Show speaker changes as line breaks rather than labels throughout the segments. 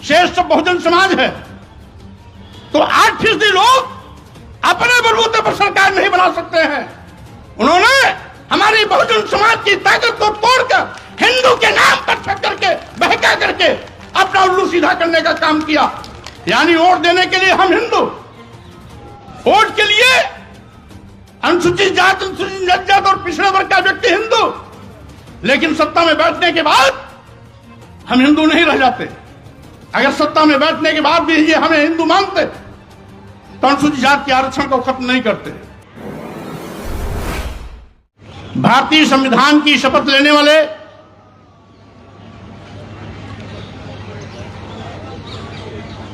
शेष सब बहुजन समाज है। तो 8% लोग अपने बलबूते पर सरकार नहीं बना सकते हैं। उन्होंने हमारी बहुजन समाज की ताकत को तोड़कर हिंदू के नाम पर ठग करके बहका करके अपना उल्लू सीधा करने का काम किया। यानी वोट देने के लिए हम हिंदू, वोट के लिए अनुसूचित जात, अनुसूचित जनजाति और पिछड़े वर्ग का व्यक्ति हिंदू, लेकिन सत्ता में बैठने के बाद हम हिंदू नहीं रह जाते। अगर सत्ता में बैठने के बाद भी ये हमें हिंदू मानते तो अनुसूचित जाति के आरक्षण को खत्म नहीं करते। भारतीय संविधान की शपथ लेने वाले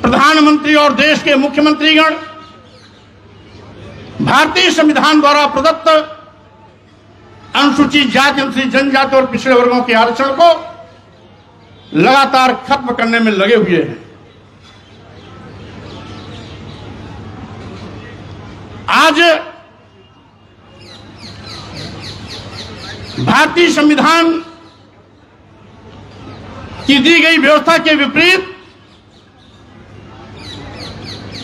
प्रधानमंत्री और देश के मुख्यमंत्रीगण भारतीय संविधान द्वारा प्रदत्त अनुसूचित जाति, अनुसूचित जनजाति और पिछड़े वर्गों के आरक्षण को लगातार खत्म करने में लगे हुए हैं। आज भारतीय संविधान की दी गई व्यवस्था के विपरीत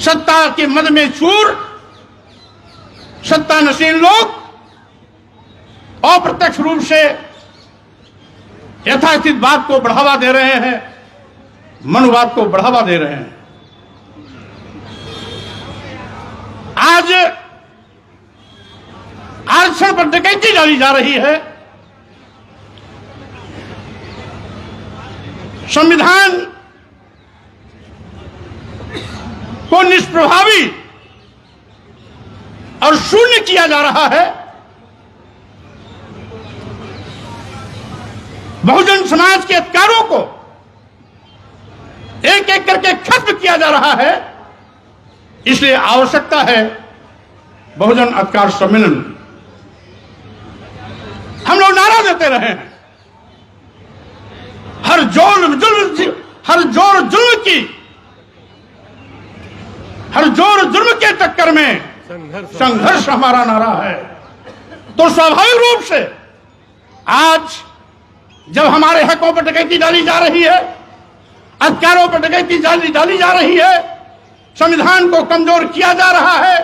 सत्ता के मद में चूर सत्ता नशीन लोग अप्रत्यक्ष रूप से यथास्थित बात को बढ़ावा दे रहे हैं, मनुवाद को बढ़ावा दे रहे हैं। आज आरक्षण पर डकैती डाली जा रही है। संविधान को निष्प्रभावी और शून्य किया जा रहा है। बहुजन समाज के अधिकारों को एक एक करके खत्म किया जा रहा है। इसलिए आवश्यकता है बहुजन अधिकार सम्मेलन। हम लोग नारा देते रहे हैं, हर जोर जुल्म के टक्कर में संघर्ष हमारा नारा है। तो स्वाभाविक रूप से आज जब हमारे हकों पर डकैती डाली जा रही है, अधिकारों पर डकैती डाली जा रही है, संविधान को कमजोर किया जा रहा है,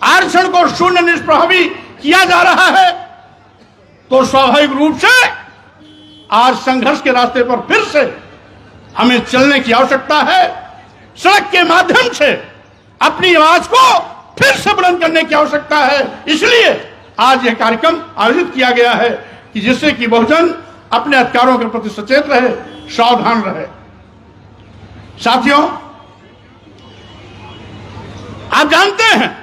आरक्षण को शून्य निष्प्रभावी किया जा रहा है, तो स्वाभाविक रूप से आज संघर्ष के रास्ते पर फिर से हमें चलने की आवश्यकता है। सड़क के माध्यम से अपनी आवाज को फिर से बुलंद करने की आवश्यकता है। इसलिए आज यह कार्यक्रम आयोजित किया गया है कि जिससे कि बहुजन अपने अधिकारों के प्रति सचेत रहे, सावधान रहे। साथियों, आप जानते हैं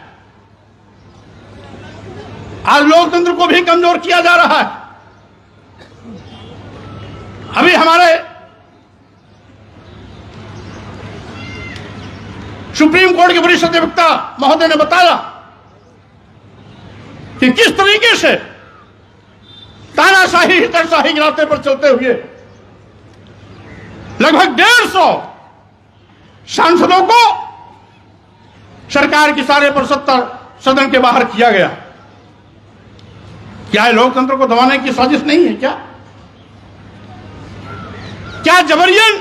आज लोकतंत्र को भी कमजोर किया जा रहा है। अभी हमारे सुप्रीम कोर्ट के वरिष्ठ अधिवक्ता महोदय ने बताया कि किस तरीके से तानाशाही, हिटलरशाही के रास्ते पर चलते हुए लगभग 150 सांसदों को सरकार की सारे पर सदन के बाहर किया गया। क्या लोकतंत्र को दबाने की साजिश नहीं है? क्या जबरियन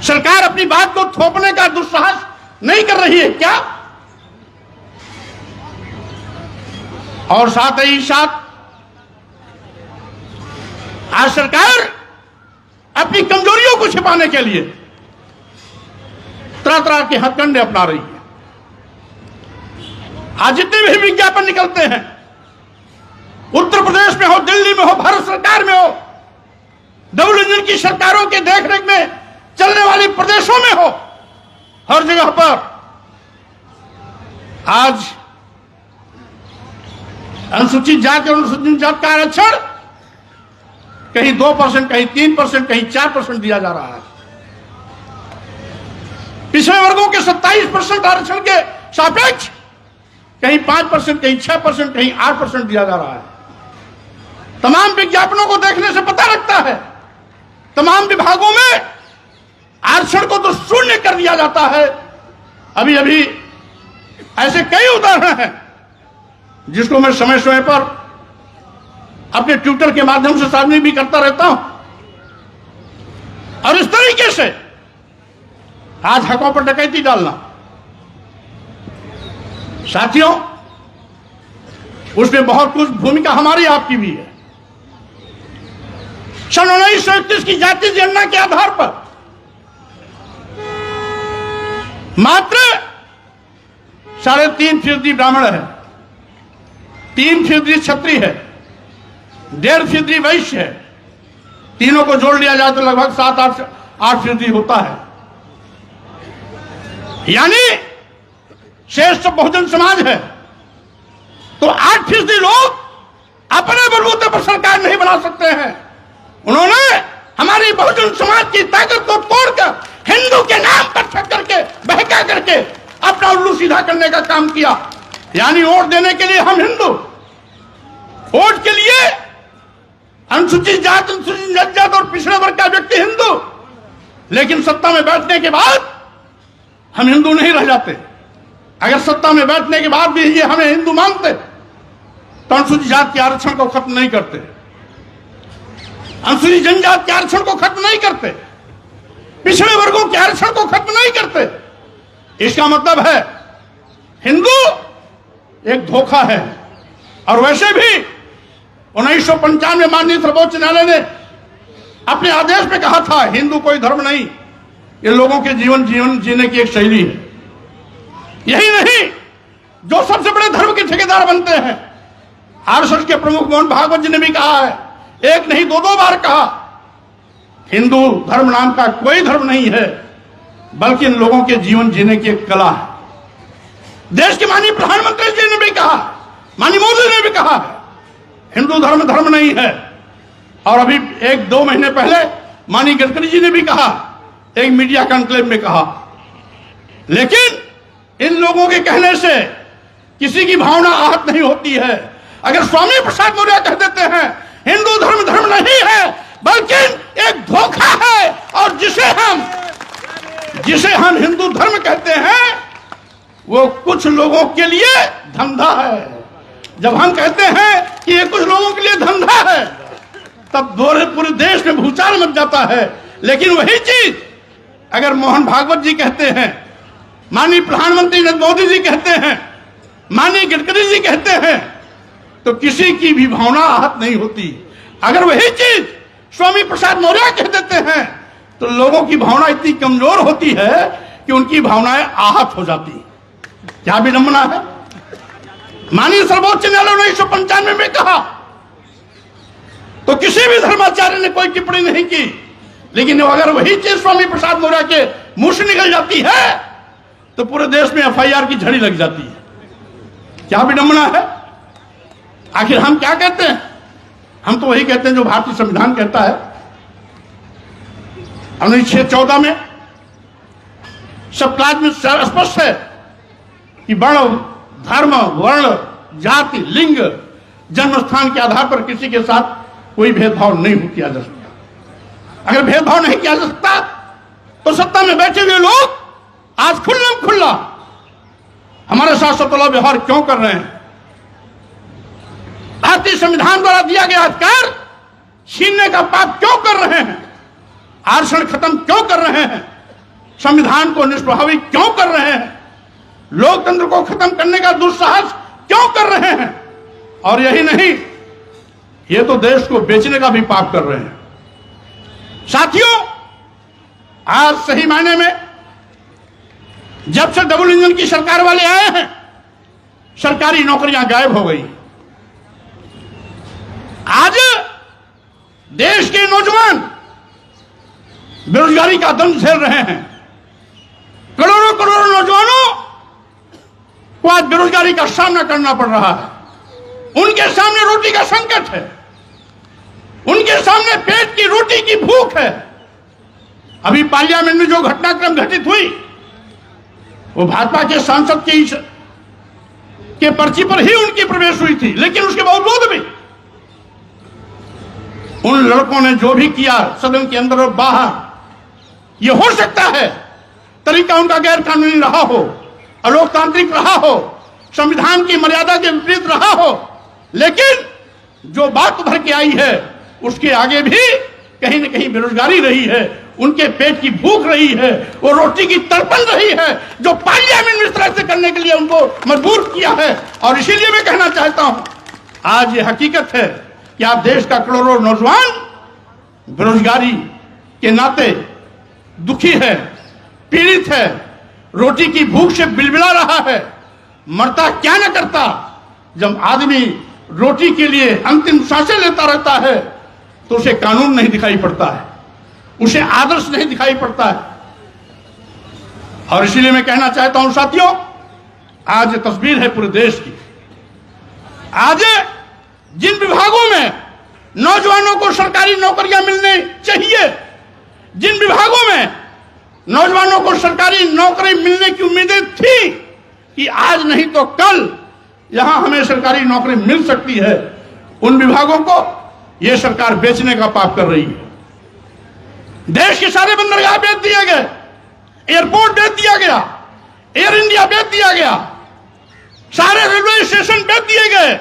सरकार अपनी बात को थोपने का दुस्साहस नहीं कर रही है क्या? और साथ ही साथ आज सरकार अपनी कमजोरियों को छिपाने के लिए तरह तरह के हथकंडे अपना रही है। आज जितने भी विज्ञापन निकलते हैं, उत्तर प्रदेश में हो, दिल्ली में हो, भारत सरकार में हो, डबल इंजन की सरकारों के देखरेख में चलने वाली प्रदेशों में हो, हर जगह पर आज अनुसूचित जाति और अनुसूचित जाति का आरक्षण कहीं 2%, कहीं 3%, कहीं 4% दिया जा रहा है। पिछड़े वर्गों के 27% आरक्षण के सापेक्ष कहीं 5%, कहीं 6%, कहीं 8% दिया जा रहा है। तमाम विज्ञापनों को देखने से पता लगता है तमाम विभागों में आरक्षण को तो शून्य कर दिया जाता है। अभी अभी ऐसे कई उदाहरण हैं जिसको मैं समय समय पर अपने ट्विटर के माध्यम से सार्वजनिक भी करता रहता हूं। तरीके से आज हकों पर डकैती डालना, साथियों उसमें बहुत कुछ भूमिका हमारी आपकी भी है। सन 1931 की जाति जनगणना के आधार पर मात्र 3.5% ब्राह्मण है, 3% क्षत्रिय है, 1.5% वैश्य है। तीनों को जोड़ लिया जाए तो लगभग 7-8% होता है। यानी शेष तो बहुजन समाज है। तो 8% लोग अपने बलबूते पर सरकार नहीं बना सकते हैं। उन्होंने हमारी बहुजन समाज की ताकत को तोड़कर हिंदू के नाम पर ठग करके बहका करके अपना उल्लू सीधा करने का काम किया। यानी वोट देने के लिए हम हिंदू, वोट के लिए अनुसूचित जात, अनुसूचित जनजाति और पिछड़े वर्ग का व्यक्ति हिंदू, लेकिन सत्ता में बैठने के बाद हम हिंदू नहीं रह जाते। अगर सत्ता में बैठने के बाद भी ये हमें हिंदू मानते तो अनुसूचित जाति के आरक्षण को खत्म नहीं करते, अनुसूचित जनजाति के आरक्षण को खत्म नहीं करते, पिछड़े वर्गों के आरक्षण को खत्म नहीं करते। इसका मतलब है हिंदू एक धोखा है। और वैसे भी 1995 में माननीय सर्वोच्च न्यायालय ने अपने आदेश में कहा था हिंदू कोई धर्म नहीं, ये लोगों के जीवन जीने की एक शैली है। यही नहीं, जो सबसे बड़े धर्म के ठेकेदार बनते हैं, आरएसएस के प्रमुख मोहन भागवत जी ने भी कहा है, एक नहीं 2 बार कहा, हिंदू धर्म नाम का कोई धर्म नहीं है, बल्कि इन लोगों के जीवन जीने की एक कला है। देश के माननीय प्रधानमंत्री जी ने भी कहा, माननीय मोदी ने भी कहा है, हिंदू धर्म नहीं है। और अभी 1-2 महीने पहले माननीय गडकरी जी ने भी कहा, एक मीडिया कॉन्क्लेव में कहा। लेकिन इन लोगों के कहने से किसी की भावना आहत नहीं होती है। अगर स्वामी प्रसाद मौर्य कह देते हैं हिंदू धर्म नहीं है बल्कि एक धोखा है, और जिसे हम हिंदू धर्म कहते हैं वो कुछ लोगों के लिए धंधा है। जब हम कहते हैं कि ये कुछ लोगों के लिए धंधा है, तब पूरे देश में भूचाल मच जाता है। लेकिन वही चीज अगर मोहन भागवत जी कहते हैं, माननीय प्रधानमंत्री नरेंद्र मोदी जी कहते हैं, माननीय गडकरी जी कहते हैं, तो किसी की भी भावना आहत नहीं होती। अगर वही चीज स्वामी प्रसाद मौर्य कह देते हैं तो लोगों की भावना इतनी कमजोर होती है कि उनकी भावनाएं आहत हो जाती। क्या विडंबना है। माननीय सर्वोच्च न्यायालय 1995 में कहा तो किसी भी धर्माचार्य ने कोई टिप्पणी नहीं की, लेकिन अगर वही चीज स्वामी प्रसाद मौर्य के मुंह से निकल जाती है तो पूरे देश में एफआईआर की झड़ी लग जाती है। क्या विडंबना है। आखिर हम क्या कहते हैं? हम तो वही कहते हैं जो भारतीय संविधान कहता है। अनुच्छेद 14 में सब क्लास में स्पष्ट है कि वर्ण, धर्म, वर्ण, जाति, लिंग, जन्म स्थान के आधार पर किसी के साथ कोई भेदभाव नहीं किया जा सकता। अगर भेदभाव नहीं किया जा सकता तो सत्ता में बैठे हुए लोग आज खुल्ला हमारे साथ सतोला व्यवहार क्यों कर रहे हैं? भारतीय संविधान द्वारा दिया गया अधिकार छीनने का पाप क्यों कर रहे हैं? आरक्षण खत्म क्यों कर रहे हैं? संविधान को निष्प्रभावी क्यों कर रहे हैं? लोकतंत्र को खत्म करने का दुस्साहस क्यों कर रहे हैं? और यही नहीं, ये तो देश को बेचने का भी पाप कर रहे हैं। साथियों, आज सही मायने में जब से डबल इंजन की सरकार वाले आए हैं, सरकारी नौकरियां गायब हो गई। आज देश के नौजवान बेरोजगारी का दंड झेल रहे हैं। करोड़ों नौजवानों को आज बेरोजगारी का सामना करना पड़ रहा है। उनके सामने रोटी का संकट है, उनके सामने पेट की रोटी की भूख है। अभी पार्लियामेंट में जो घटनाक्रम घटित हुई वो भाजपा के सांसद के पर्ची पर ही उनकी प्रवेश हुई थी, लेकिन उसके बावजूद भी उन लड़कों ने जो भी किया सदन के अंदर और बाहर, ये हो सकता है तरीका उनका गैर कानूनी रहा हो, अलोकतांत्रिक रहा हो, संविधान की मर्यादा के विपरीत रहा हो, लेकिन जो बात उभर के आई है उसके आगे भी कहीं न कहीं बेरोजगारी रही है उनके पेट की भूख रही है, वो रोटी की तड़पन रही है, जो पार्लियामेंट में इस तरह से करने के लिए उनको मजबूर किया है। और इसीलिए मैं कहना चाहता हूं, आज ये हकीकत है कि आप देश का करोड़ों नौजवान बेरोजगारी के नाते दुखी है, पीड़ित है, रोटी की भूख से बिलबिला रहा है। मरता क्या न करता, जब आदमी रोटी के लिए अंतिम सांसें लेता रहता है तो उसे कानून नहीं दिखाई पड़ता है, उसे आदर्श नहीं दिखाई पड़ता है। और इसीलिए मैं कहना चाहता हूं साथियों, आज ये तस्वीर है पूरे देश की। आज जिन विभागों में नौजवानों को सरकारी नौकरियां मिलनी चाहिए, जिन विभागों में नौजवानों को सरकारी नौकरी मिलने की उम्मीदें थी कि आज नहीं तो कल यहां हमें सरकारी नौकरी मिल सकती है, उन विभागों को यह सरकार बेचने का पाप कर रही है। देश के सारे बंदरगाह बेच दिए गए, एयरपोर्ट बेच दिया गया, एयर इंडिया बेच दिया गया, सारे रेलवे स्टेशन बेच दिए गए,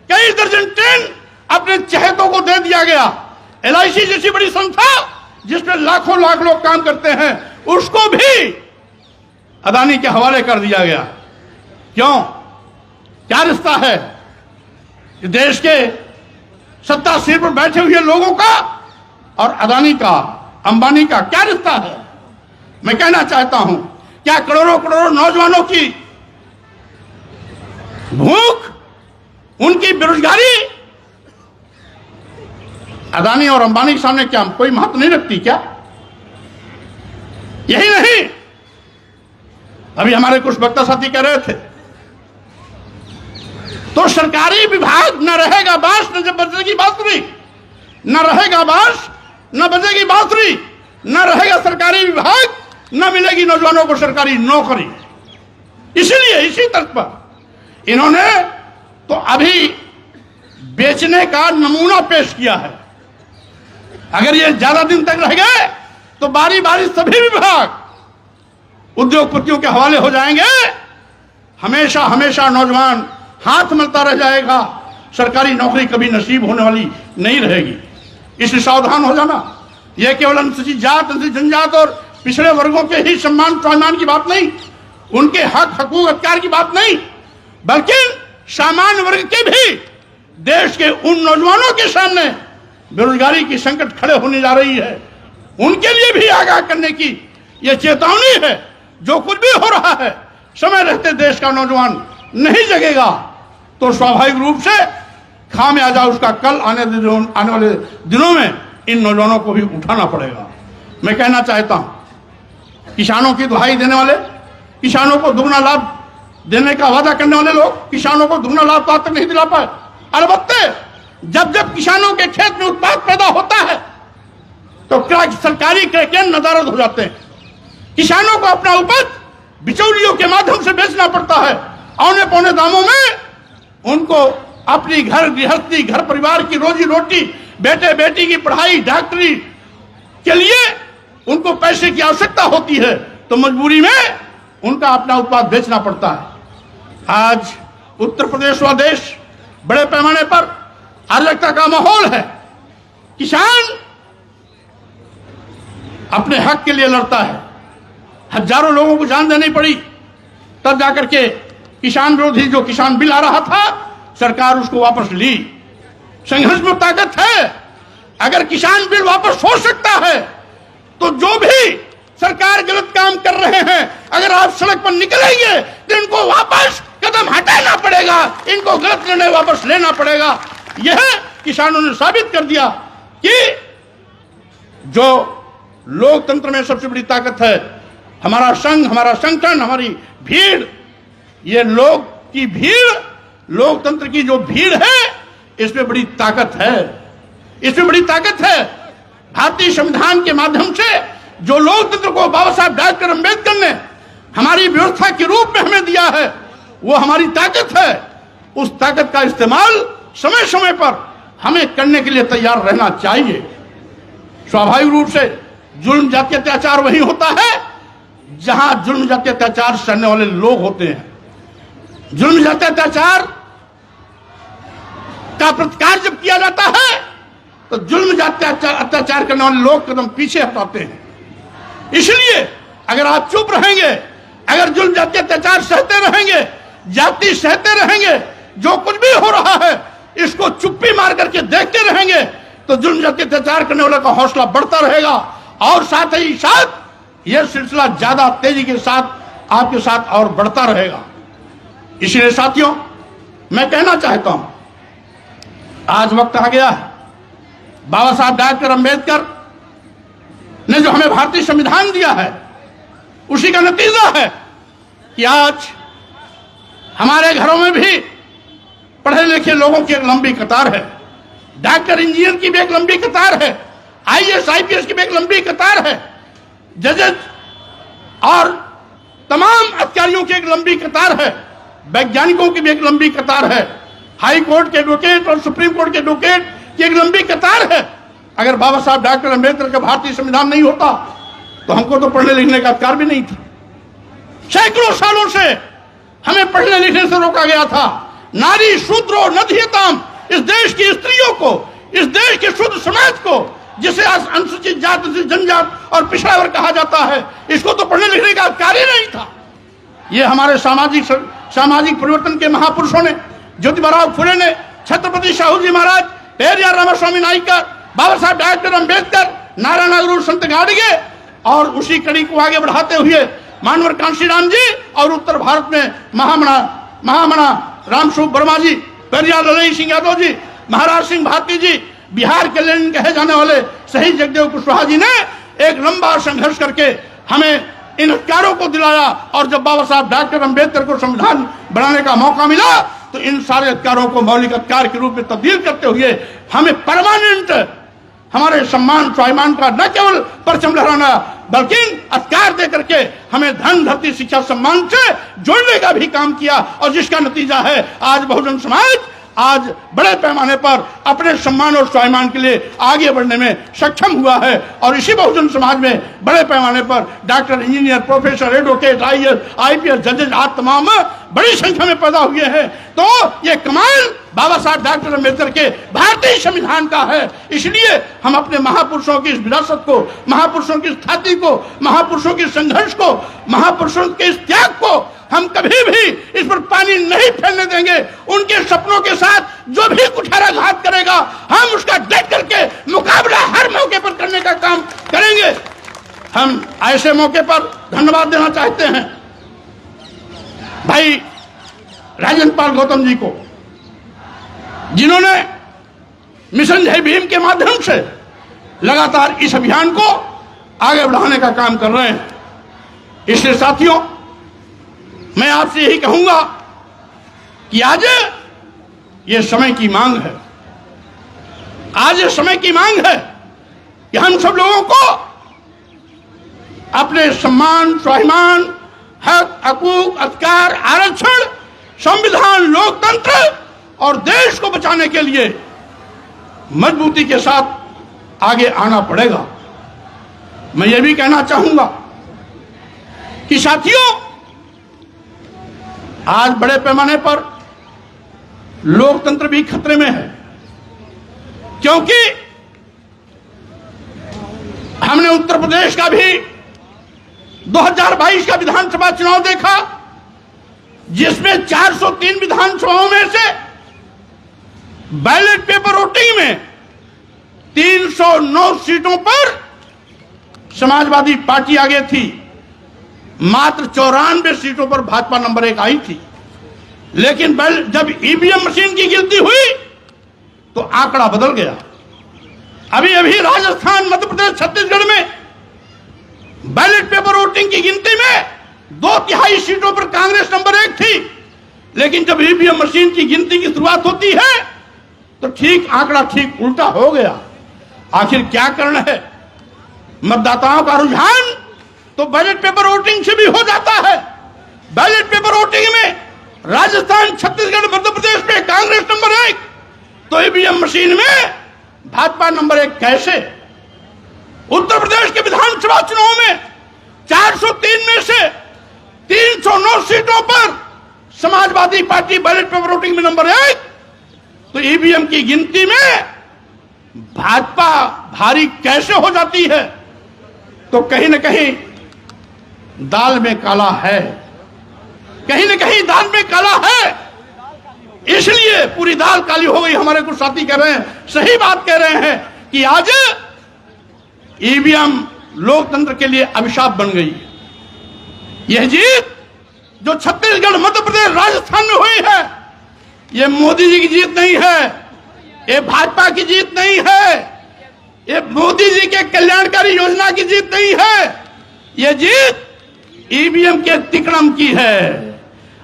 कई दर्जन ट्रेन अपने चहेतों को दे दिया गया। LIC जैसी बड़ी संस्था जिसमें लाखों लाख लोग काम करते हैं, उसको भी अदानी के हवाले कर दिया गया। क्यों? क्या रिश्ता है देश के सत्ता सिर पर बैठे हुए लोगों का और अदानी का, अंबानी का क्या रिश्ता है? मैं कहना चाहता हूं, क्या करोड़ों करोड़ों नौजवानों की भूख, उनकी बेरोजगारी अदानी और अंबानी के सामने क्या कोई महत्व नहीं रखती क्या? यही नहीं, अभी हमारे कुछ वक्ता साथी कह रहे थे, तो सरकारी विभाग न रहेगा बांस न जब बजेगी बांसुरी, न रहेगा बांस न बजेगी बांसुरी, न रहेगा सरकारी विभाग, न मिलेगी नौजवानों को सरकारी नौकरी। इसलिए इसी तर्क पर इन्होंने तो अभी बेचने का नमूना पेश किया है। अगर ये ज्यादा दिन तक रह गए तो बारी बारी सभी विभाग उद्योगपतियों के हवाले हो जाएंगे। हमेशा हमेशा नौजवान हाथ मलता रह जाएगा, सरकारी नौकरी कभी नसीब होने वाली नहीं रहेगी। इसलिए सावधान हो जाना। यह केवल अनुसूचित जात, अनुसूचित जनजात और पिछड़े वर्गों के ही सम्मान स्वाभिमान की बात नहीं, उनके हक हकूक अधिकार की बात नहीं, बल्कि सामान्य वर्ग के भी देश के उन नौजवानों के सामने बेरोजगारी की संकट खड़े होने जा रही है, उनके लिए भी आगाह करने की यह चेतावनी है। जो कुछ भी हो रहा है, समय रहते देश का नौजवान नहीं जगेगा तो स्वाभाविक रूप से खामियाजा उसका कल आने वाले दिनों में इन नौजवानों को भी उठाना पड़ेगा। मैं कहना चाहता हूं, किसानों की दुहाई देने वाले, किसानों को दुगना लाभ देने का वादा करने वाले लोग किसानों को दुगना लाभ आज तक नहीं दिला पाए। अलबत्ते जब जब किसानों के खेत में उत्पाद पैदा होता है तो सरकारी क्रयकेंद्र नदारद हो जाते हैं। किसानों को अपना उपज बिचौलियों के माध्यम से बेचना पड़ता है। औने पौने दामों में उनको अपनी घर गृहस्थी, घर परिवार की रोजी रोटी, बेटे बेटी की पढ़ाई, डॉक्टरी के लिए उनको पैसे की आवश्यकता होती है, तो मजबूरी में उनका अपना उत्पाद बेचना पड़ता है। आज उत्तर प्रदेश व देश बड़े पैमाने पर अराजकता का माहौल है। किसान अपने हक के लिए लड़ता है, हजारों लोगों को जान देनी पड़ी, तब जाकर के किसान विरोधी जो किसान बिल आ रहा था, सरकार उसको वापस ली। संघर्ष में ताकत है। अगर किसान बिल वापस हो सकता है तो जो भी सरकार गलत काम कर रहे हैं, अगर आप सड़क पर निकलेंगे तो इनको वापस कदम हटाना पड़ेगा, इनको गलत निर्णय वापस लेना पड़ेगा। यह किसानों ने साबित कर दिया कि जो लोकतंत्र में सबसे बड़ी ताकत है, हमारा संघ, हमारा संगठन, हमारी भीड़, ये लोग की भीड़, लोकतंत्र की जो भीड़ है, इसमें बड़ी ताकत है, इसमें बड़ी ताकत है। भारतीय संविधान के माध्यम से जो लोकतंत्र को बाबा साहब डॉक्टर अम्बेडकर ने हमारी व्यवस्था के रूप में हमें दिया है, वो हमारी ताकत है। उस ताकत का इस्तेमाल समय समय पर हमें करने के लिए तैयार रहना चाहिए। स्वाभाविक रूप से जुल्म जाति अत्याचार वही होता है जहां जुल्म जाति अत्याचार सहने वाले लोग होते हैं। जुल्म जाति अत्याचार का प्रतिकार जब किया जाता है तो जुल्म जाते अत्याचार करने वाले लोग कदम पीछे हटाते हैं। इसलिए अगर आप चुप रहेंगे, अगर जुल्म जाति अत्याचार सहते रहेंगे, जाति सहते रहेंगे, जो कुछ भी हो रहा है इसको चुप्पी मार करके देखते रहेंगे, तो जुल्म जाति अत्याचार करने वाले का हौसला बढ़ता रहेगा और साथ ही साथ यह सिलसिला ज्यादा तेजी के साथ आपके साथ और बढ़ता रहेगा। इसलिए साथियों, मैं कहना चाहता हूं, आज वक्त आ गया है, बाबा साहब डॉक्टर अंबेडकर ने जो हमें भारतीय संविधान दिया है उसी का नतीजा है कि आज हमारे घरों में भी पढ़े लिखे लोगों की एक लंबी कतार है, डॉक्टर इंजीनियर की भी एक लंबी कतार है, आईएएस आईपीएस की भी एक लंबी कतार है, जजेस और तमाम अधिकारियों की एक लंबी कतार है, वैज्ञानिकों की भी एक लंबी कतार है, हाई कोर्ट के एडवोकेट और सुप्रीम कोर्ट के एडवोकेट की एक लंबी कतार है। अगर बाबा साहब डॉक्टर अंबेडकर का भारतीय संविधान नहीं होता तो हमको तो पढ़ने लिखने का अधिकार भी नहीं था। सैकड़ों सालों से हमें पढ़ने लिखने से रोका गया था। नारी शूद्रो नधियताम, इस देश की स्त्रियों को, इस देश के शुद्ध समाज को, जिसे अनुसूचित जात, जनजात और पिछड़ा वर्ग कहा जाता है, इसको तो पढ़ने लिखने का अधिकार ही नहीं था। ये हमारे सामाजिक परिवर्तन के महापुरुषों ने, ज्योतिबा फुले ने, छत्रपति शाहू जी महाराज, पेरियार रामास्वामी नायकर, बाबा साहब डॉक्टर अंबेडकर, नारायण गुरु संत गाडगे और उसी कड़ी को आगे बढ़ाते हुए मानवर कांशीराम जी और उत्तर भारत में महामना रामस्वरूप वर्मा जी, पेरियार ललई सिंह यादव जी, महाराज सिंह भारती जी, बिहार के लेनिन कहे जाने वाले शहीद जगदेव कुशवाहा जी ने एक लंबा संघर्ष करके हमें इन अधिकारों को दिलाया। और जब बाबा साहब डॉक्टर अंबेडकर को संविधान बनाने का मौका मिला तो इन सारे अधिकारों को मौलिक अधिकार के रूप में तब्दील करते हुए हमें परमानेंट हमारे सम्मान स्वाभिमान का न केवल परचम लहराना बल्कि अधिकार दे करके हमें धन धरती शिक्षा सम्मान से जोड़ने का भी काम किया। और जिसका नतीजा है आज बहुजन समाज आज बड़े पैमाने पर अपने सम्मान और स्वाभिमान के लिए आगे बढ़ने में सक्षम हुआ है। और इसी बहुजन समाज में बड़े पैमाने पर doctor, engineer, professor, advocate, IAS IPS, जजेज आज तमाम बड़ी संख्या में पैदा हुए हैं। तो ये कमाल बाबा साहब डॉक्टर अंबेडकर के भारतीय संविधान का है। इसलिए हम अपने महापुरुषों की इस विरासत को, महापुरुषों की इस ख्याति को, महापुरुषों के संघर्ष को, महापुरुषों के इस त्याग को हम कभी भी इस पर पानी नहीं फैलने देंगे। उनके सपनों के साथ जो भी कुठाराघात करेगा हम उसका डट करके मुकाबला हर मौके पर करने का काम करेंगे। हम ऐसे मौके पर धन्यवाद देना चाहते हैं भाई राजेंद्र पाल गौतम जी को, जिन्होंने मिशन जय भीम के माध्यम से लगातार इस अभियान को आगे बढ़ाने का काम कर रहे हैं। इसलिए साथियों, मैं आपसे यही कहूंगा कि आज ये समय की मांग है, आज ये समय की मांग है कि हम सब लोगों को अपने सम्मान, स्वाभिमान, हक, हकूक, अधिकार, आरक्षण, संविधान, लोकतंत्र और देश को बचाने के लिए मजबूती के साथ आगे आना पड़ेगा। मैं ये भी कहना चाहूंगा कि साथियों, आज बड़े पैमाने पर लोकतंत्र भी खतरे में है, क्योंकि हमने उत्तर प्रदेश का भी 2022 का विधानसभा चुनाव देखा, जिसमें 403 विधानसभाओं में से बैलेट पेपर वोटिंग में 309 सीटों पर समाजवादी पार्टी आगे थी, मात्र 94 सीटों पर भाजपा नंबर 1 आई थी। लेकिन जब ईवीएम मशीन की गिनती हुई तो आंकड़ा बदल गया। अभी अभी राजस्थान, मध्य प्रदेश, छत्तीसगढ़ में बैलेट पेपर वोटिंग की गिनती में 2/3 सीटों पर कांग्रेस नंबर 1 थी। लेकिन जब ईवीएम मशीन की गिनती की शुरुआत होती है तो आंकड़ा ठीक उल्टा हो गया। आखिर क्या कारण है? मतदाताओं का रुझान तो बैलेट पेपर वोटिंग से भी हो जाता है। बैलेट पेपर वोटिंग में राजस्थान, छत्तीसगढ़, मध्य प्रदेश में कांग्रेस नंबर 1, तो ईवीएम मशीन में भाजपा नंबर 1 कैसे? उत्तर प्रदेश के विधानसभा चुनाव में 403 में से 309 सीटों पर Samajwadi party ballot paper voting में नंबर 1, तो ईवीएम की गिनती में भाजपा भारी कैसे हो जाती है, तो कहीं न कहीं दाल में काला है, कहीं न कहीं दाल में काला है, इसलिए पूरी दाल काली हो गई। हमारे कुछ साथी कह रहे हैं, सही बात कह रहे हैं कि आज ईवीएम लोकतंत्र के लिए अभिशाप बन गई। यह जीत जो छत्तीसगढ़, मध्य प्रदेश, राजस्थान में हुई है, यह मोदी जी की जीत नहीं है, ये भाजपा की जीत नहीं है, ये मोदी जी के कल्याणकारी योजना की जीत नहीं है, ये जीत ईवीएम के तिकड़म की है।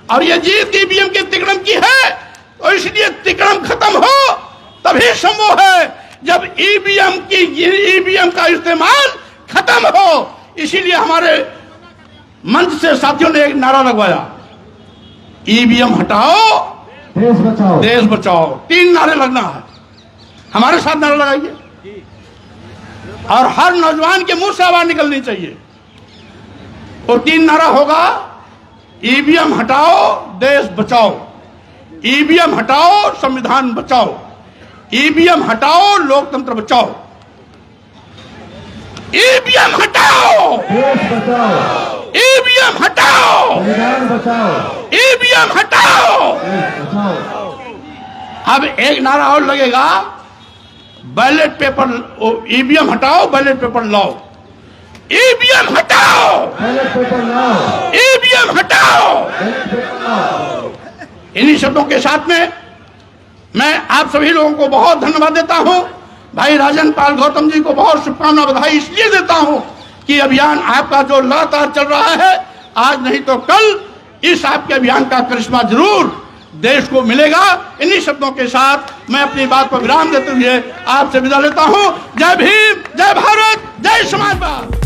और ये जीत ईवीएम के तिकड़म की है, तो इसलिए तिकड़म खत्म हो तभी संभव है जब ईवीएम का इस्तेमाल खत्म हो। इसीलिए हमारे मंच से साथियों ने एक नारा लगवाया, ईवीएम हटाओ,
देश बचाओ,
देश बचाओ। 3 नारे लगना है, हमारे साथ नारा लगाइए और हर नौजवान के मुंह से आवाज निकलनी चाहिए। और 3 नारा होगा, ईवीएम हटाओ, देश बचाओ, ईवीएम हटाओ, संविधान बचाओ, ईवीएम हटाओ, लोकतंत्र बचाओ। ईवीएम हटाओ,
देश बचाओ,
ईवीएम हटाओ,
संविधान बचाओ,
ईवीएम हटाओ।
देश बचाओ।
अब एक नारा और लगेगा, बैलेट पेपर, ईवीएम हटाओ, बैलेट पेपर लाओ, ईवीएम हटाओ,
बैलेट पेपर लाओ,
ईवीएम हटाओ।
बैलेट पेपर लाओ।
इन्हीं शब्दों के साथ में मैं आप सभी लोगों को बहुत धन्यवाद देता हूं। भाई राजन पाल गौतम जी को बहुत शुभकामना, बधाई इसलिए देता हूं कि अभियान आपका जो लगातार चल रहा है, आज नहीं तो कल इस आपके अभियान का करिश्मा जरूर देश को मिलेगा। इन्हीं शब्दों के साथ मैं अपनी बात पर विराम देते हुए आपसे विदा लेता हूं। जय भीम, जय भारत, जय समाजवाद।